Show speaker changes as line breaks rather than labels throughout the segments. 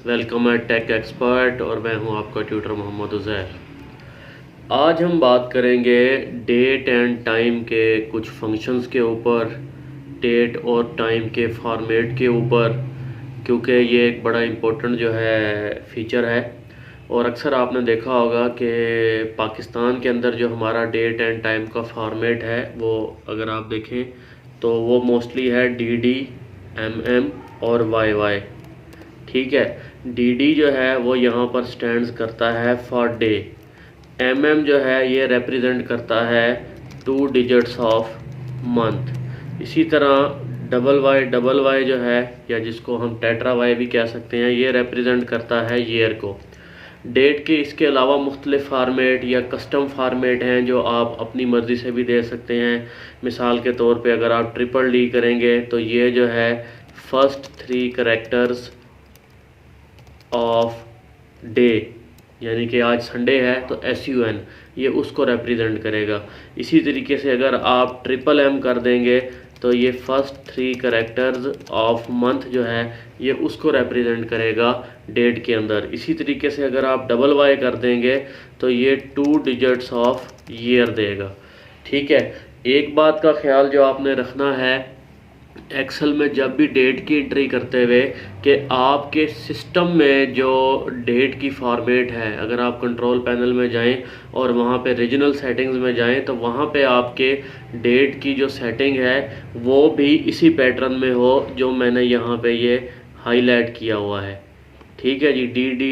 Welcome है tech expert और मैं हूं आपका ट्यूटर मोहम्मद उज़ैर। आज हम बात करेंगे डेट एंड टाइम के कुछ फंक्शंस के ऊपर, डेट और टाइम के फॉर्मेट के ऊपर, क्योंकि ये एक बड़ा इम्पोर्टेंट जो है फीचर है। और अक्सर आपने देखा होगा कि पाकिस्तान के अंदर जो हमारा डेट एंड टाइम का फॉर्मेट है वो अगर आप देखें तो वो मोस्टली है DD, MM और YY। ठीक है, DD जो है वो यहाँ पर स्टैंड्स करता है फॉर डे। MM जो है ये रिप्रेजेंट करता है 2 डिजिट्स ऑफ मंथ। इसी तरह YY जो है, या जिसको हम टेट्रा वाई भी कह सकते हैं, ये रिप्रेजेंट करता है ईयर को। डेट के इसके अलावा मुख्तलिफ फार्मेट या कस्टम फार्मेट हैं जो आप अपनी मर्ज़ी से भी दे सकते हैं। मिसाल के तौर पे अगर आप DDD करेंगे तो ये जो है फर्स्ट 3 करैक्टर्स ऑफ डे, यानी कि आज संडे है तो SUN ये उसको रिप्रेजेंट करेगा। इसी तरीके से अगर आप MM कर देंगे तो ये फर्स्ट 3 करैक्टर्स ऑफ मंथ जो है ये उसको रिप्रेजेंट करेगा डेट के अंदर। इसी तरीके से अगर आप YY कर देंगे तो ये 2 डिजिट्स ऑफ ईयर देगा। ठीक है, एक बात का ख्याल जो आपने रखना है एक्सेल में जब भी डेट की एंट्री करते हुए कि आपके सिस्टम में जो डेट की फॉर्मेट है, अगर आप कंट्रोल पैनल में जाएं और वहां पे रीजनल सेटिंग्स में जाएं तो वहां पे आपके डेट की जो सेटिंग है वो भी इसी पैटर्न में हो जो मैंने यहाँ पे ये हाईलाइट किया हुआ है। ठीक है जी, DD,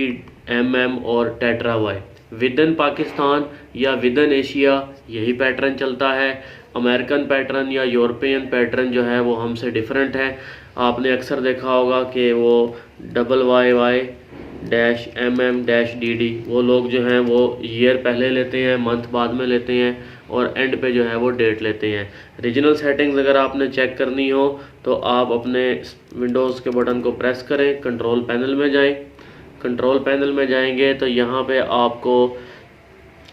MM और tetra Y within Pakistan या विद इन एशिया यही पैटर्न चलता है। अमेरिकन पैटर्न या यूरोपियन पैटर्न जो है वो हमसे डिफरेंट है। आपने अक्सर देखा होगा कि वो YY-MM-DD वो लोग जो हैं वो ईयर पहले लेते हैं, मंथ बाद में लेते हैं और एंड पे जो है वो डेट लेते हैं। रीजनल सेटिंग्स अगर आपने चेक करनी हो तो आप अपने विंडोज़ के बटन को प्रेस करें, कंट्रोल पैनल में जाएं। कंट्रोल पैनल में जाएंगे तो यहाँ पे आपको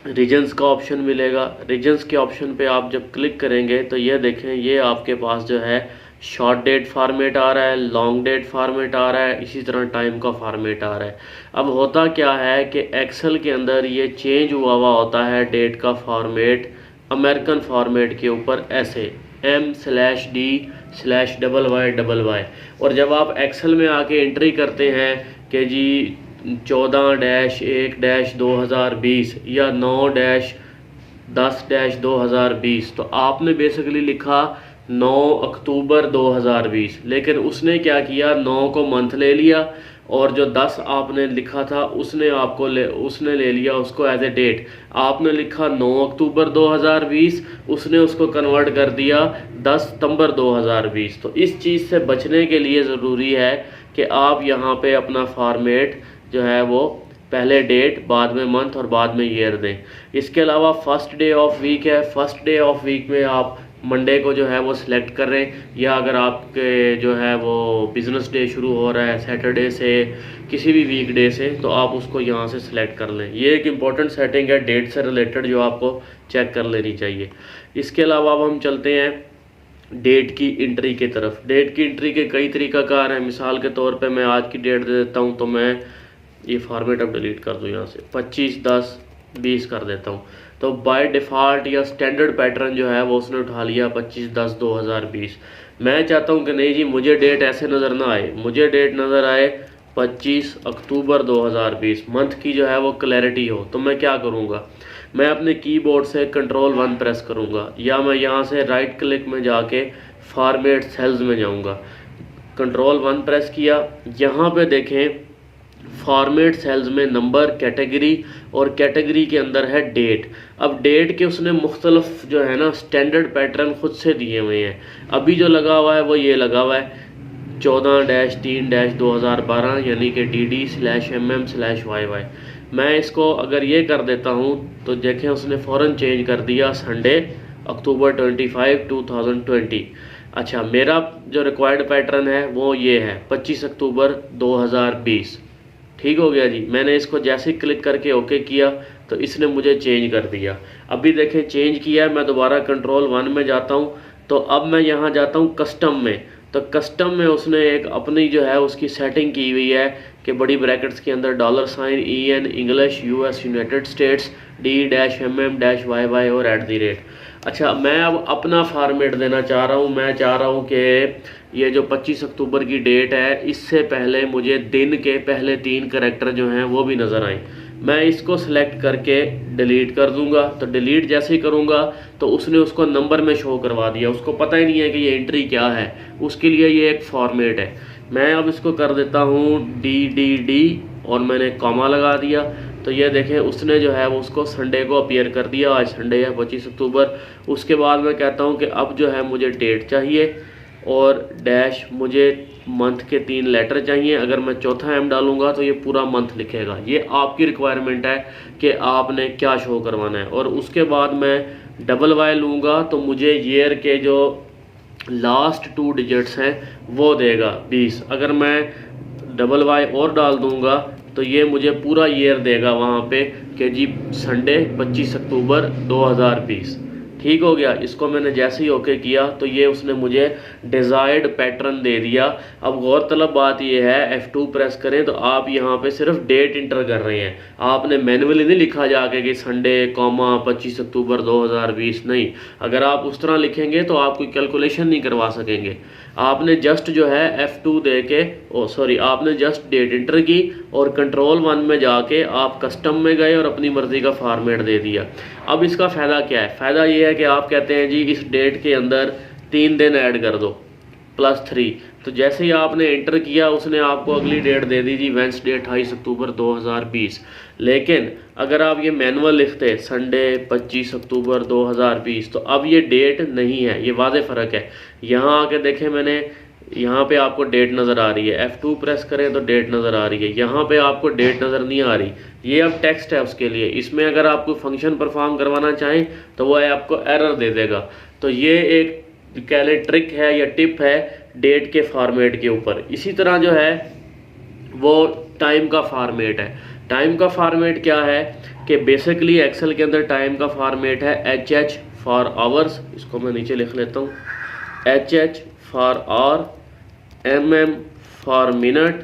रीजन्स का ऑप्शन मिलेगा। रीजन्स के ऑप्शन पे आप जब क्लिक करेंगे तो ये देखें, ये आपके पास जो है शॉर्ट डेट फार्मेट आ रहा है, लॉन्ग डेट फार्मेट आ रहा है, इसी तरह टाइम का फार्मेट आ रहा है। अब होता क्या है कि एक्सेल के अंदर ये चेंज हुआ होता है डेट का फार्मेट अमेरिकन फार्मेट के ऊपर ऐसे M/D/YY। और जब आप एक्सेल में आके एंट्री करते हैं कि जी 14-1-2020 या 9-10-2020 तो आपने बेसिकली लिखा 9 अक्टूबर 2020, लेकिन उसने क्या किया, 9 को मंथ ले लिया और जो 10 आपने लिखा था उसने ले लिया उसको एज ए डेट। आपने लिखा 9 अक्टूबर 2020, उसने उसको कन्वर्ट कर दिया 10 सितंबर 2020। तो इस चीज़ से बचने के लिए ज़रूरी है कि आप यहाँ पे अपना फॉर्मेट जो है वो पहले डेट, बाद में मंथ और बाद में ईयर दें। इसके अलावा फर्स्ट डे ऑफ वीक है, फर्स्ट डे ऑफ वीक में आप मंडे को जो है वो सिलेक्ट करें, या अगर आपके जो है वो बिज़नेस डे शुरू हो रहा है सैटरडे से, किसी भी वीक डे से, तो आप उसको यहाँ से सिलेक्ट कर लें। ये एक इम्पॉर्टेंट सेटिंग है डेट से रिलेटेड जो आपको चेक कर लेनी चाहिए। इसके अलावा अब हम चलते हैं डेट की एंट्री की तरफ। डेट की एंट्री के कई तरीकाकार हैं। मिसाल के तौर पे मैं आज की डेट दे देता हूँ, तो मैं ये फॉर्मेट अब डिलीट कर दूँ, यहाँ से 25-10-20 कर देता हूँ। तो बाय डिफ़ॉल्ट या स्टैंडर्ड पैटर्न जो है वो उसने उठा लिया 25-10-2020। मैं चाहता हूँ कि नहीं जी, मुझे डेट ऐसे नज़र ना आए, मुझे डेट नज़र आए 25 अक्टूबर 2020, मंथ की जो है वो क्लैरिटी हो। तो मैं क्या करूँगा, मैं अपने कीबोर्ड से Ctrl+1 प्रेस करूँगा, या मैं यहाँ से राइट क्लिक में जाके फॉर्मेट सेल्स में जाऊँगा। Ctrl+1 प्रेस किया, यहाँ पे देखें फॉर्मेट सेल्स में नंबर, कैटेगरी, और कैटेगरी के अंदर है डेट। अब डेट के उसने मुख्तलिफ जो है ना स्टैंडर्ड पैटर्न खुद से दिए हुए हैं। अभी जो लगा हुआ है वो ये लगा हुआ है 14-3-2012, यानी कि DD/MM/YY। मैं इसको अगर ये कर देता हूँ तो देखें उसने फ़ौरन चेंज कर दिया संडे अक्टूबर 25, 2020। अच्छा, मेरा जो रिक्वायर्ड पैटर्न है वो ये है 25 अक्टूबर 2020। ठीक हो गया जी। मैंने इसको जैसे ही क्लिक करके ओके किया तो इसने मुझे चेंज कर दिया। अभी देखें चेंज किया है। मैं दोबारा Ctrl+1 में जाता हूँ, तो अब मैं यहाँ जाता हूँ कस्टम में। तो कस्टम में उसने एक अपनी जो है उसकी सेटिंग की हुई है कि बड़ी ब्रैकेट्स के अंदर $, EN, English, US, United states, D-MM-YY और @ अच्छा, मैं अब अपना फॉर्मेट देना चाह रहा हूँ। मैं चाह रहा हूँ कि ये जो 25 अक्टूबर की डेट है, इससे पहले मुझे दिन के पहले 3 करैक्टर जो हैं वो भी नज़र आएँ। मैं इसको सिलेक्ट करके डिलीट कर दूंगा। तो डिलीट जैसे ही करूंगा तो उसने उसको नंबर में शो करवा दिया, उसको पता ही नहीं है कि ये एंट्री क्या है, उसके लिए ये एक फॉर्मेट है। मैं अब इसको कर देता हूँ DDD और मैंने कॉमा लगा दिया। तो ये देखें उसने जो है वो उसको संडे को अपीयर कर दिया। आज संडे है 25 अक्टूबर। उसके बाद मैं कहता हूँ कि अब जो है मुझे डेट चाहिए और डैश मुझे मंथ के 3 लेटर चाहिए। अगर मैं चौथा M डालूंगा तो ये पूरा मंथ लिखेगा। ये आपकी रिक्वायरमेंट है कि आपने क्या शो करवाना है। और उसके बाद मैं $Y लूँगा तो मुझे ईयर के जो लास्ट 2 डिजिट्स हैं वो देगा 20। अगर मैं $Y और डाल दूँगा तो ये मुझे पूरा ईयर देगा वहाँ पे कि जी संडे 25 अक्टूबर 2020। ठीक हो गया। इसको मैंने जैसे ही ओके किया तो ये उसने मुझे डिज़ायर्ड पैटर्न दे दिया। अब गौरतलब बात ये है, F2 प्रेस करें तो आप यहाँ पे सिर्फ डेट इंटर कर रहे हैं। आपने मैनुअली नहीं लिखा जाके कि संडे 25 अक्टूबर 2020, नहीं। अगर आप उस तरह लिखेंगे तो आप कोई कैलकुलेशन नहीं करवा सकेंगे। आपने जस्ट जो है F2 दे के आपने जस्ट डेट इंटर की और कंट्रोल 1 में जाके आप कस्टम में गए और अपनी मर्ज़ी का फॉर्मेट दे दिया। अब इसका फ़ायदा क्या है? फ़ायदा ये है कि आप कहते हैं जी इस डेट के अंदर 3 दिन ऐड कर दो +3। तो जैसे ही आपने इंटर किया उसने आपको अगली डेट दे दी जी वेडनेसडे 28 अक्टूबर 2020। लेकिन अगर आप ये मैनुअल लिखते संडे 25 अक्टूबर 2020 तो अब ये डेट नहीं है, ये वाज़ेह फ़र्क है। यहाँ आके देखें, मैंने यहाँ पे आपको डेट नज़र आ रही है, F2 प्रेस करें तो डेट नज़र आ रही है, यहाँ पे आपको डेट नज़र नहीं आ रही। ये अब टेक्स्ट है उसके लिए। इसमें अगर आप कोई फंक्शन परफॉर्म करवाना चाहें तो वो आपको एरर दे देगा। तो ये एक कह लें ट्रिक है या टिप है डेट के फॉर्मेट के ऊपर। इसी तरह जो है वो टाइम का फॉर्मेट है। टाइम का फॉर्मेट क्या है कि बेसिकली एक्सेल के अंदर टाइम का फॉर्मेट है HH फॉर आवर्स। इसको मैं नीचे लिख लेता हूँ, HH for hour, MM for minute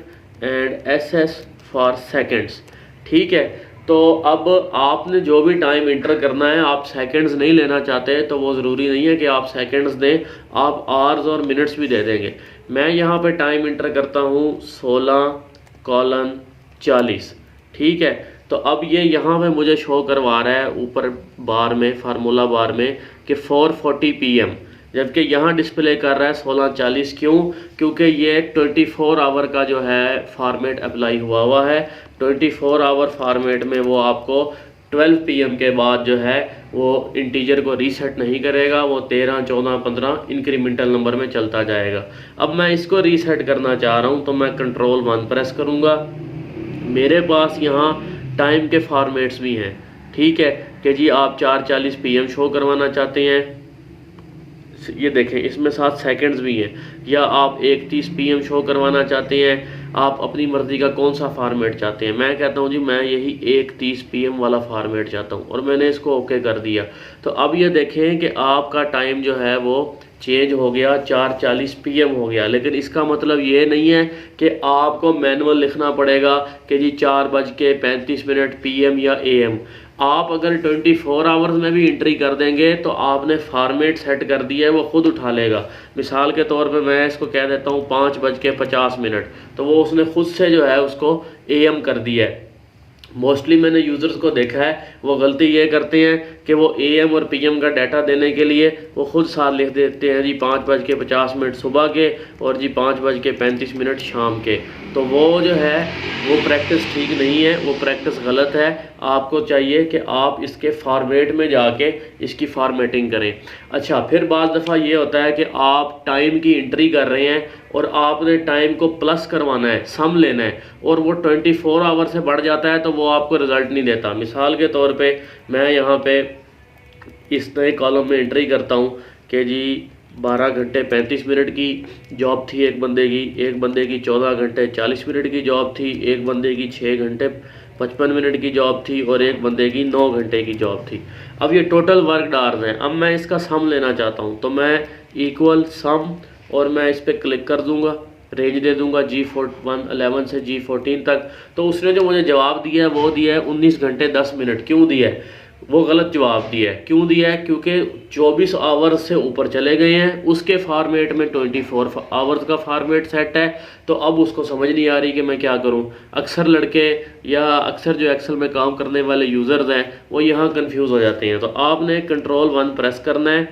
and SS for seconds. ठीक है। तो अब आपने जो भी टाइम इंटर करना है, आप सेकंड्स नहीं लेना चाहते तो वो ज़रूरी नहीं है कि आप सेकंड्स दें, आप आवर्स और मिनट्स भी दे देंगे। मैं यहाँ पे टाइम इंटर करता हूँ 16:40। ठीक है। तो अब ये यहाँ पे मुझे शो करवा रहा है ऊपर बार में, फार्मूला बार में, कि 4:40 PM, जबकि यहाँ डिस्प्ले कर रहा है 16:40। क्यों? क्योंकि ये 24 आवर का जो है फॉर्मेट अप्लाई हुआ है। 24 आवर फॉर्मेट में वो आपको 12 PM के बाद जो है वो इंटीजर को रीसेट नहीं करेगा, वो 13, 14, 15 इंक्रीमेंटल नंबर में चलता जाएगा। अब मैं इसको रीसेट करना चाह रहा हूँ तो मैं कंट्रोल 1 प्रेस करूँगा। मेरे पास यहाँ टाइम के फॉर्मेट्स भी हैं। ठीक है कि जी आप 4:40 PM शो करवाना चाहते हैं, ये देखें इसमें 7 सेकंड्स भी हैं, या आप 1:30 PM शो करवाना चाहते हैं। आप अपनी मर्ज़ी का कौन सा फॉर्मेट चाहते हैं। मैं कहता हूं जी मैं यही 1:30 PM वाला फॉर्मेट चाहता हूं और मैंने इसको ओके कर दिया। तो अब ये देखें कि आपका टाइम जो है वो चेंज हो गया, 4:40 PM हो गया। लेकिन इसका मतलब ये नहीं है कि आपको मैनुअल लिखना पड़ेगा कि जी 4:35 PM या AM। आप अगर 24 आवर्स में भी एंट्री कर देंगे तो आपने फॉर्मेट सेट कर दिया है, वो खुद उठा लेगा। मिसाल के तौर पे मैं इसको कह देता हूँ 5:50, तो वो उसने खुद से जो है उसको AM कर दिया है। मोस्टली मैंने यूज़र्स को देखा है वो गलती ये करते हैं कि वो AM और PM का डाटा देने के लिए वो खुद साथ लिख देते हैं जी 5:50 सुबह के और जी 5:35 शाम के। तो वो जो है वो प्रैक्टिस ठीक नहीं है, वो प्रैक्टिस गलत है। आपको चाहिए कि आप इसके फॉर्मेट में जाके इसकी फॉर्मेटिंग करें। अच्छा, फिर बाज़ दफ़ा ये होता है कि आप टाइम की एंट्री कर रहे हैं और आपने टाइम को प्लस करवाना है, सम लेना है, और वो 24 आवर से बढ़ जाता है तो वो आपको रिज़ल्ट नहीं देता। मिसाल के तौर पे मैं यहाँ पे इस नए कॉलम में एंट्री करता हूँ कि जी 12 घंटे 35 मिनट की जॉब थी एक बंदे की 14 घंटे 40 मिनट की जॉब थी, एक बंदे की 6 घंटे 55 मिनट की जॉब थी और एक बंदे की 9 घंटे की जॉब थी। अब ये टोटल वर्क आवर्स हैं। अब मैं इसका सम लेना चाहता हूँ तो मैं इक्वल सम और मैं इस पर क्लिक कर दूंगा, रेंज दे दूंगा G11 से G14 तक। तो उसने जो मुझे जवाब दिया है वो दिया है 19 घंटे 10 मिनट। क्यों दिया है? वो गलत जवाब दिया है। क्यों दिया है? क्योंकि 24 आवर्स से ऊपर चले गए हैं, उसके फॉर्मेट में 24 आवर्स का फॉर्मेट सेट है। तो अब उसको समझ नहीं आ रही कि मैं क्या करूं। अक्सर लड़के या अक्सर जो एक्सेल में काम करने वाले यूज़र्स हैं वो यहाँ कंफ्यूज हो जाते हैं। तो आपने Ctrl+1 प्रेस करना है।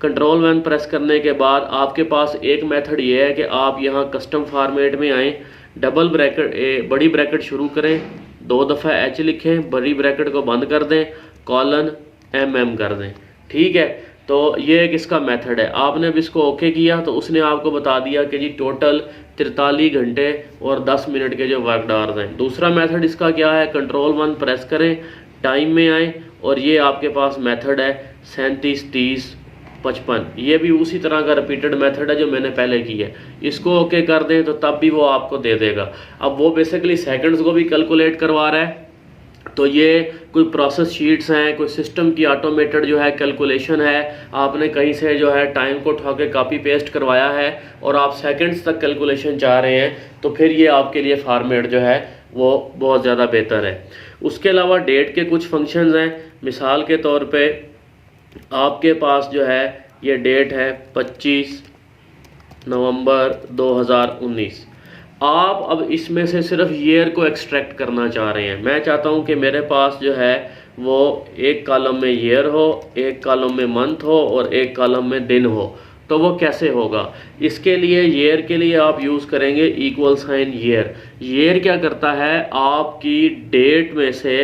Ctrl+1 प्रेस करने के बाद आपके पास एक मेथड ये है कि आप यहाँ कस्टम फॉर्मेट में आएँ, डबल ब्रैकेट बड़ी ब्रैकेट शुरू करें, 2 दफ़ा H लिखें, बड़ी ब्रैकेट को बंद कर दें, कॉलन MM कर दें। ठीक है, तो ये एक इसका मेथड है। आपने अब इसको ओके किया तो उसने आपको बता दिया कि जी टोटल 43 घंटे और 10 मिनट के जो वर्क आवर्स हैं। दूसरा मेथड इसका क्या है? Ctrl+1 प्रेस करें, टाइम में आए और ये आपके पास मेथड है 37 30 55। ये भी उसी तरह का रिपीटेड मेथड है जो मैंने पहले की है। इसको ओके कर दें तो तब भी वो आपको दे देगा। अब वो बेसिकली सेकंड्स को भी कैलकुलेट करवा रहा है। तो ये कोई प्रोसेस शीट्स हैं, कोई सिस्टम की ऑटोमेटेड जो है कैलकुलेशन है, आपने कहीं से जो है टाइम को उठा के कॉपी पेस्ट करवाया है और आप सेकंड्स तक कैलकुलेशन चाह रहे हैं, तो फिर ये आपके लिए फॉर्मेट जो है वो बहुत ज़्यादा बेहतर है। उसके अलावा डेट के कुछ फंक्शंस हैं। मिसाल के तौर पे आपके पास जो है ये डेट है 25 नवंबर 2019। आप अब इसमें से सिर्फ ईयर को एक्सट्रैक्ट करना चाह रहे हैं। मैं चाहता हूं कि मेरे पास जो है वो एक कॉलम में ईयर हो, एक कॉलम में मंथ हो और एक कॉलम में दिन हो। तो वो कैसे होगा? इसके लिए ईयर के लिए आप यूज़ करेंगे =, ईयर। ईयर क्या करता है? आपकी डेट में से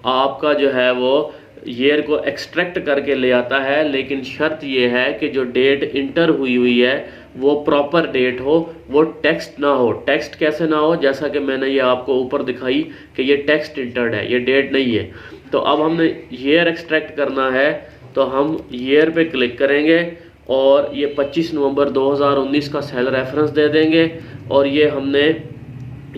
आपका जो है वो ईयर को एक्सट्रैक्ट करके ले आता है, लेकिन शर्त ये है कि जो डेट इंटर हुई है वो प्रॉपर डेट हो, वो टेक्स्ट ना हो। टेक्स्ट कैसे ना हो? जैसा कि मैंने ये आपको ऊपर दिखाई कि ये टेक्स्ट इंटर्ड है, ये डेट नहीं है। तो अब हमने ईयर एक्सट्रैक्ट करना है तो हम ईयर पे क्लिक करेंगे और ये 25 नवंबर 2019 का सेल रेफरेंस दे देंगे और ये हमने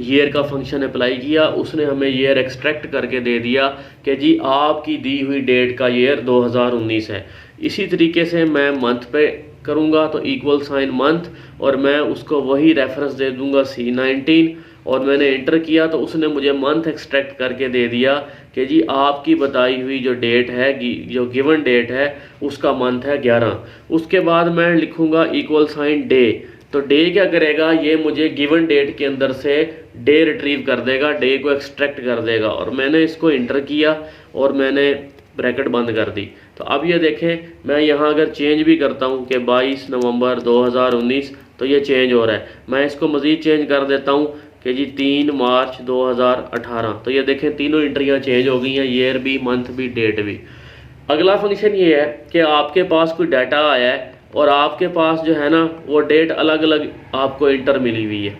ईयर का फंक्शन अप्लाई किया, उसने हमें ईयर एक्सट्रैक्ट करके दे दिया कि जी आपकी दी हुई डेट का ईयर 2019 है। इसी तरीके से मैं मंथ पे करूँगा तो =, मंथ और मैं उसको वही रेफरेंस दे दूँगा C19 और मैंने इंटर किया तो उसने मुझे मंथ एक्सट्रैक्ट करके दे दिया कि जी आपकी बताई हुई जो डेट है, जो गिवन डेट है उसका मंथ है 11। उसके बाद मैं लिखूँगा =, डे। तो डे क्या करेगा? ये मुझे गिवन डेट के अंदर से डे रिट्रीव कर देगा, डे को एक्सट्रैक्ट कर देगा। और मैंने इसको इंटर किया और मैंने ब्रैकेट बंद कर दी। तो अब ये देखें, मैं यहाँ अगर चेंज भी करता हूँ कि 22 नवंबर 2019 तो ये चेंज हो रहा है। मैं इसको मज़ीद चेंज कर देता हूँ कि जी 3 मार्च 2018। तो ये देखें तीनों एंट्रियाँ चेंज हो गई हैं, ईयर भी, मंथ भी, डेट भी। अगला फंक्शन ये है कि आपके पास कोई डाटा आया है और आपके पास जो है ना वो डेट अलग अलग आपको इंटर मिली हुई है।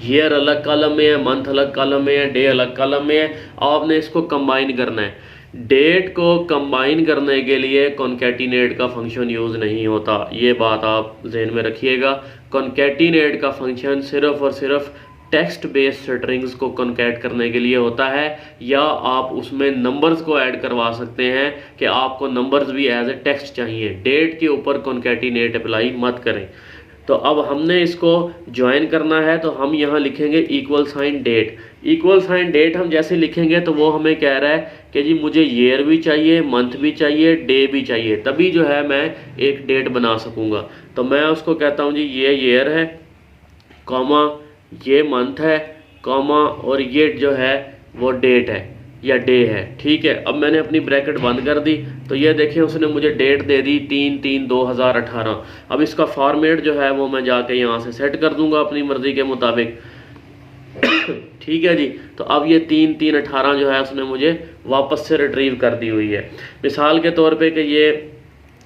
ईयर अलग कॉलम में है, मंथ अलग कॉलम में है, डे अलग कॉलम में है। आपने इसको कंबाइन करना है। डेट को कंबाइन करने के लिए कॉन्कैटिनेट का फंक्शन यूज़ नहीं होता, ये बात आप जहन में रखिएगा। कॉन्कैटिनेट का फंक्शन सिर्फ और सिर्फ टेक्स्ट बेस्ड स्ट्रिंग्स को कॉन्कैट करने के लिए होता है, या आप उसमें नंबर्स को ऐड करवा सकते हैं कि आपको नंबर्स भी एज ए टेक्स्ट चाहिए। डेट के ऊपर कॉन्कैटिनेट अप्लाई मत करें। तो अब हमने इसको ज्वाइन करना है तो हम यहाँ लिखेंगे =, डेट। =, डेट हम जैसे लिखेंगे तो वो हमें कह रहा है कि जी मुझे ईयर भी चाहिए, मंथ भी चाहिए, डे भी चाहिए, तभी जो है मैं एक डेट बना सकूँगा। तो मैं उसको कहता हूँ जी ये ईयर है, कॉमा ये मंथ है, कॉमा और ये जो है वो डेट है या डे है। ठीक है, अब मैंने अपनी ब्रैकेट बंद कर दी तो ये देखें उसने मुझे डेट दे दी 3/3/2018। अब इसका फॉर्मेट जो है वो मैं जाके यहाँ से सेट कर दूंगा अपनी मर्ज़ी के मुताबिक। ठीक है जी, तो अब ये 3/3/18 जो है उसने मुझे वापस से रिट्रीव कर दी हुई है। मिसाल के तौर पे कि ये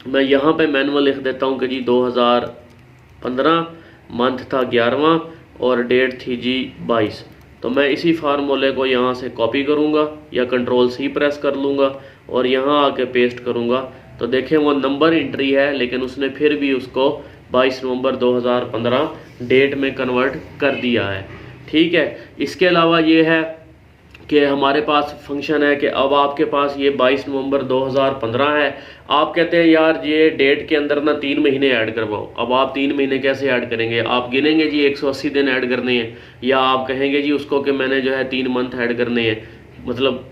मैं यहाँ पे मैनुअल लिख देता हूँ कि जी 2015, मंथ था 11वां और डेट थी जी 22। तो मैं इसी फार्मूले को यहाँ से कॉपी करूँगा या Ctrl+C प्रेस कर लूँगा और यहाँ आके पेस्ट करूँगा। तो देखें वो नंबर एंट्री है लेकिन उसने फिर भी उसको 22 नवंबर 2015 डेट में कन्वर्ट कर दिया है। ठीक है, इसके अलावा ये है कि हमारे पास फंक्शन है कि अब आपके पास ये 22 नवंबर 2015 है, आप कहते हैं यार ये डेट के अंदर ना 3 महीने ऐड करवाओ। अब आप 3 महीने कैसे ऐड करेंगे? आप गिनेंगे जी 180 दिन ऐड करने हैं, या आप कहेंगे जी उसको कि मैंने जो है 3 मंथ ऐड करने हैं, मतलब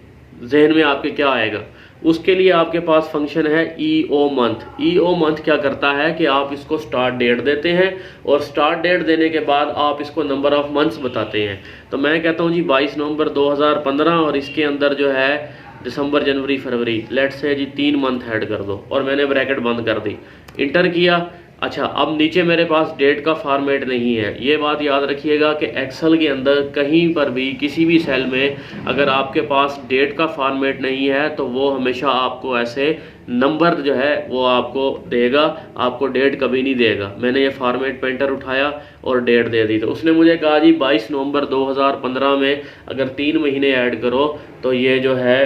जहन में आपके क्या आएगा? उसके लिए आपके पास फंक्शन है EO मंथ। EO मंथ क्या करता है कि आप इसको स्टार्ट डेट देते हैं और स्टार्ट डेट देने के बाद आप इसको नंबर ऑफ मंथ्स बताते हैं। तो मैं कहता हूँ जी 22 नवंबर 2015 और इसके अंदर जो है दिसंबर जनवरी फरवरी, let's say ji 3 month add कर दो और मैंने ब्रैकेट बंद कर दी, इंटर किया। अच्छा, अब नीचे मेरे पास डेट का फॉर्मेट नहीं है। ये बात याद रखिएगा कि एक्सेल के अंदर कहीं पर भी किसी भी सेल में अगर आपके पास डेट का फॉर्मेट नहीं है तो वो हमेशा आपको ऐसे नंबर जो है वो आपको देगा, आपको डेट कभी नहीं देगा। मैंने ये फॉर्मेट पेंटर उठाया और डेट दे दी, तो उसने मुझे कहा जी 22 नवंबर 2015 में अगर 3 महीने ऐड करो तो ये जो है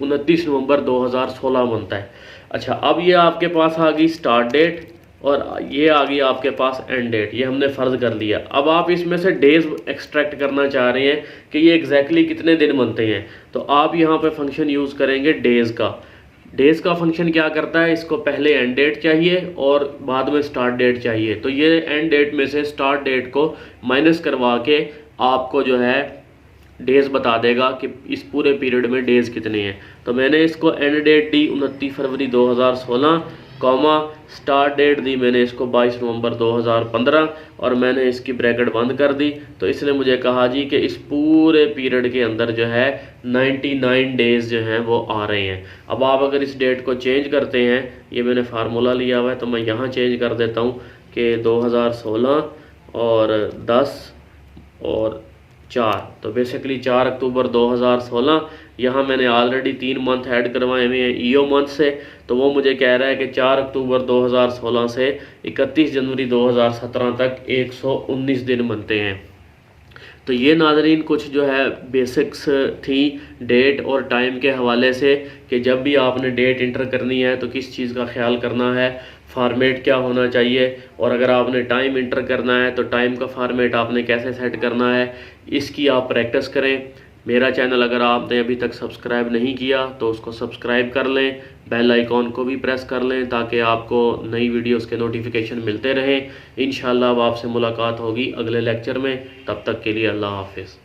29 नवंबर 2016 बनता है। अच्छा, अब ये आपके पास आ गई स्टार्ट डेट और ये आ गई आपके पास एंड डेट, ये हमने फ़र्ज़ कर लिया। अब आप इसमें से डेज़ एक्सट्रैक्ट करना चाह रहे हैं कि ये एग्जैक्टली कितने दिन बनते हैं, तो आप यहाँ पे फंक्शन यूज़ करेंगे डेज़ का। डेज़ का फंक्शन क्या करता है, इसको पहले एंड डेट चाहिए और बाद में स्टार्ट डेट चाहिए, तो ये एंड डेट में से स्टार्ट डेट को माइनस करवा के आपको जो है डेज़ बता देगा कि इस पूरे पीरियड में डेज़ कितने हैं। तो मैंने इसको एंड डेट दी 29 फरवरी 2016, कॉमा स्टार्ट डेट दी मैंने इसको 22 नवंबर 2015 और मैंने इसकी ब्रैकेट बंद कर दी। तो इसने मुझे कहा जी कि इस पूरे पीरियड के अंदर जो है 99 डेज़ जो हैं वो आ रहे हैं। अब आप अगर इस डेट को चेंज करते हैं, ये मैंने फार्मूला लिया हुआ है तो मैं यहाँ चेंज कर देता हूँ कि 2016 और 10 और 4, तो बेसिकली 4 अक्टूबर 2016। यहाँ मैंने ऑलरेडी 3 मंथ ऐड करवाए हुए हैं EO मंथ से, तो वो मुझे कह रहा है कि 4 अक्टूबर 2016 से 31 जनवरी 2017 तक 119 दिन बनते हैं। तो ये नाज़रीन कुछ जो है बेसिक्स थी डेट और टाइम के हवाले से कि जब भी आपने डेट इंटर करनी है तो किस चीज़ का ख्याल करना है, फॉर्मेट क्या होना चाहिए, और अगर आपने टाइम इंटर करना है तो टाइम का फॉर्मेट आपने कैसे सेट करना है, इसकी आप प्रैक्टिस करें। मेरा चैनल अगर आपने अभी तक सब्सक्राइब नहीं किया तो उसको सब्सक्राइब कर लें, बेल आइकॉन को भी प्रेस कर लें ताकि आपको नई वीडियोस के नोटिफिकेशन मिलते रहें। इंशाल्लाह अब आपसे मुलाकात होगी अगले लेक्चर में, तब तक के लिए अल्लाह हाफिज़।